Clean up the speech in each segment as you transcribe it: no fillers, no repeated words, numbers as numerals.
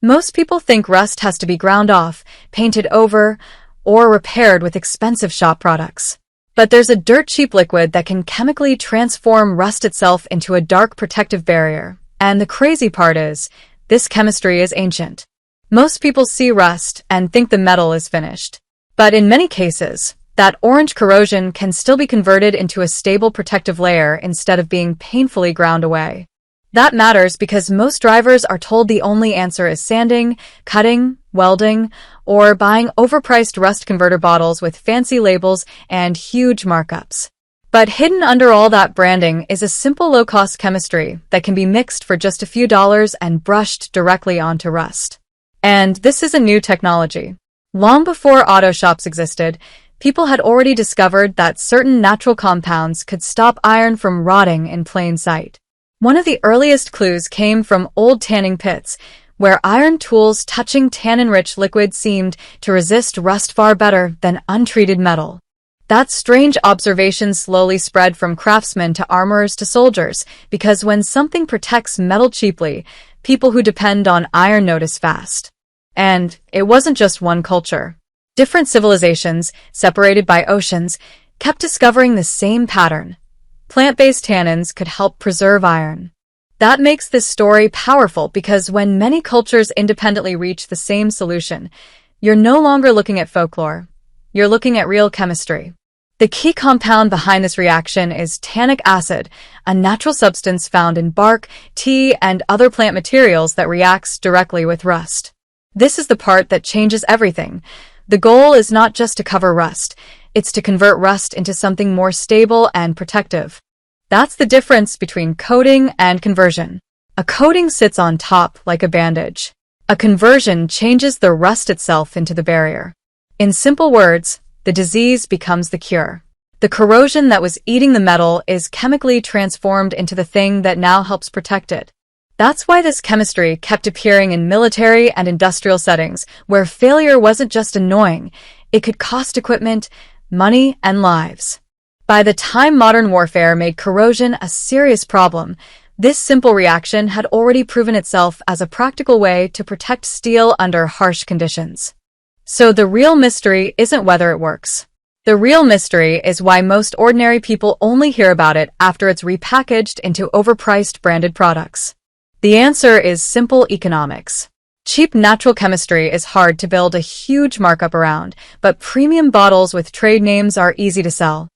Most people think rust has to be ground off, painted over, or repaired with expensive shop products. But there's a dirt-cheap liquid that can chemically transform rust itself into a dark protective barrier. And the crazy part is, this chemistry is ancient. Most people see rust and think the metal is finished. But in many cases, that orange corrosion can still be converted into a stable protective layer instead of being painfully ground away. That matters because most drivers are told the only answer is sanding, cutting, welding, or buying overpriced rust converter bottles with fancy labels and huge markups. But hidden under all that branding is a simple low-cost chemistry that can be mixed for just a few dollars and brushed directly onto rust. And this is a new technology. Long before auto shops existed, people had already discovered that certain natural compounds could stop iron from rotting in plain sight. One of the earliest clues came from old tanning pits, where iron tools touching tannin-rich liquid seemed to resist rust far better than untreated metal. That strange observation slowly spread from craftsmen to armorers to soldiers, because when something protects metal cheaply, people who depend on iron notice fast. And it wasn't just one culture. Different civilizations, separated by oceans, kept discovering the same pattern. Plant-based tannins could help preserve iron. That makes this story powerful because when many cultures independently reach the same solution, you're no longer looking at folklore. You're looking at real chemistry. The key compound behind this reaction is tannic acid, a natural substance found in bark, tea, and other plant materials that reacts directly with rust. This is the part that changes everything. The goal is not just to cover rust, it's to convert rust into something more stable and protective. That's the difference between coating and conversion. A coating sits on top like a bandage. A conversion changes the rust itself into the barrier. In simple words, the disease becomes the cure. The corrosion that was eating the metal is chemically transformed into the thing that now helps protect it. That's why this chemistry kept appearing in military and industrial settings, where failure wasn't just annoying, it could cost equipment, money, and lives. By the time modern warfare made corrosion a serious problem, this simple reaction had already proven itself as a practical way to protect steel under harsh conditions. So the real mystery isn't whether it works. The real mystery is why most ordinary people only hear about it after it's repackaged into overpriced branded products. The answer is simple economics. Cheap natural chemistry is hard to build a huge markup around, but premium bottles with trade names are easy to sell.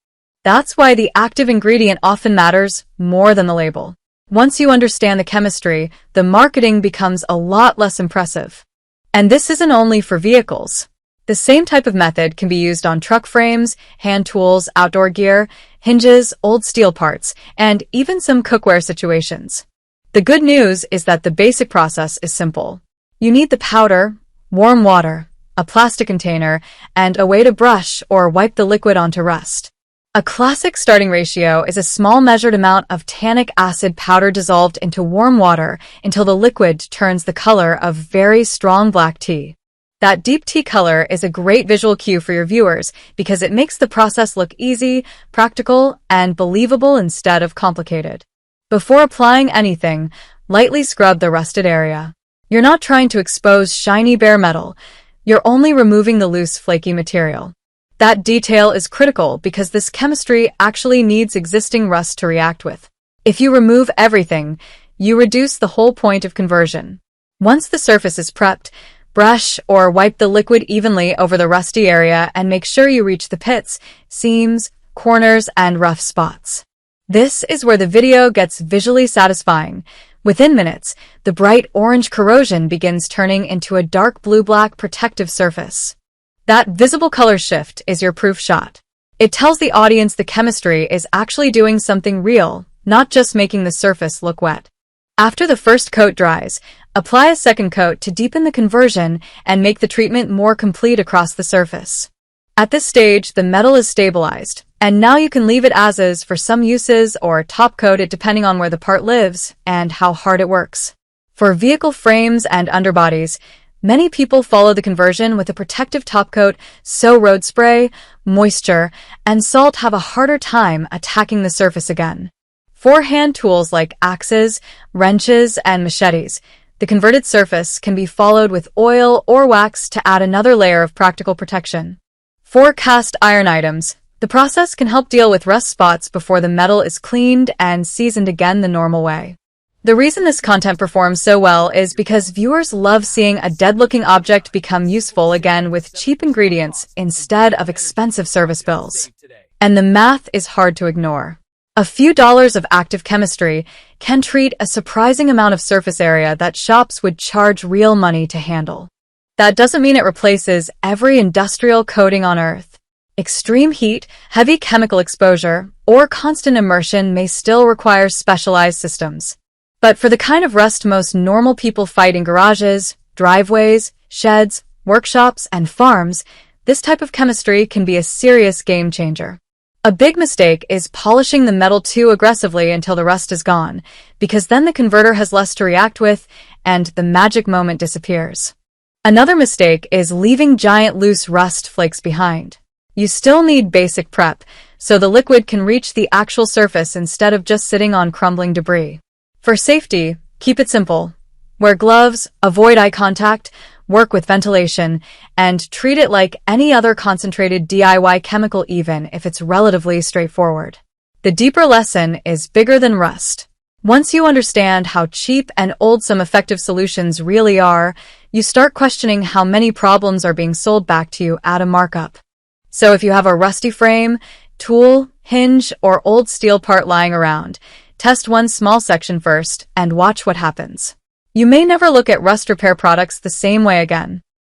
That's why the active ingredient often matters more than the label. Once you understand the chemistry, the marketing becomes a lot less impressive. And this isn't only for vehicles. The same type of method can be used on truck frames, hand tools, outdoor gear, hinges, old steel parts, and even some cookware situations. The good news is that the basic process is simple. You need the powder, warm water, a plastic container, and a way to brush or wipe the liquid onto rust. A classic starting ratio is a small measured amount of tannic acid powder dissolved into warm water until the liquid turns the color of very strong black tea. That deep tea color is a great visual cue for your viewers because it makes the process look easy, practical, and believable instead of complicated. Before applying anything, lightly scrub the rusted area. You're not trying to expose shiny bare metal, you're only removing the loose flaky material. That detail is critical because this chemistry actually needs existing rust to react with. If you remove everything, you reduce the whole point of conversion. Once the surface is prepped, brush or wipe the liquid evenly over the rusty area and make sure you reach the pits, seams, corners, and rough spots. This is where the video gets visually satisfying. Within minutes, the bright orange corrosion begins turning into a dark blue-black protective surface. That visible color shift is your proof shot. It tells the audience the chemistry is actually doing something real, not just making the surface look wet. After the first coat dries, apply a second coat to deepen the conversion and make the treatment more complete across the surface. At this stage, the metal is stabilized, and now you can leave it as is for some uses or top coat it depending on where the part lives and how hard it works. For vehicle frames and underbodies, many people follow the conversion with a protective top coat so road spray, moisture, and salt have a harder time attacking the surface again. For hand tools like axes, wrenches, and machetes, The converted surface can be followed with oil or wax to add another layer of practical protection. For cast iron items, the process can help deal with rust spots before the metal is cleaned and seasoned again the normal way. The reason this content performs so well is because viewers love seeing a dead-looking object become useful again with cheap ingredients instead of expensive service bills. And the math is hard to ignore. A few dollars of active chemistry can treat a surprising amount of surface area that shops would charge real money to handle. That doesn't mean it replaces every industrial coating on Earth. Extreme heat, heavy chemical exposure, or constant immersion may still require specialized systems. But for the kind of rust most normal people fight in garages, driveways, sheds, workshops, and farms, this type of chemistry can be a serious game changer. A big mistake is polishing the metal too aggressively until the rust is gone, because then the converter has less to react with and the magic moment disappears. Another mistake is leaving giant loose rust flakes behind. You still need basic prep, so the liquid can reach the actual surface instead of just sitting on crumbling debris. For safety, keep it simple. Wear gloves, avoid eye contact, work with ventilation, and treat it like any other concentrated DIY chemical even if it's relatively straightforward. The deeper lesson is bigger than rust. Once you understand how cheap and old some effective solutions really are, you start questioning how many problems are being sold back to you at a markup. So if you have a rusty frame, tool, hinge, or old steel part lying around, test one small section first and watch what happens. You may never look at rust repair products the same way again.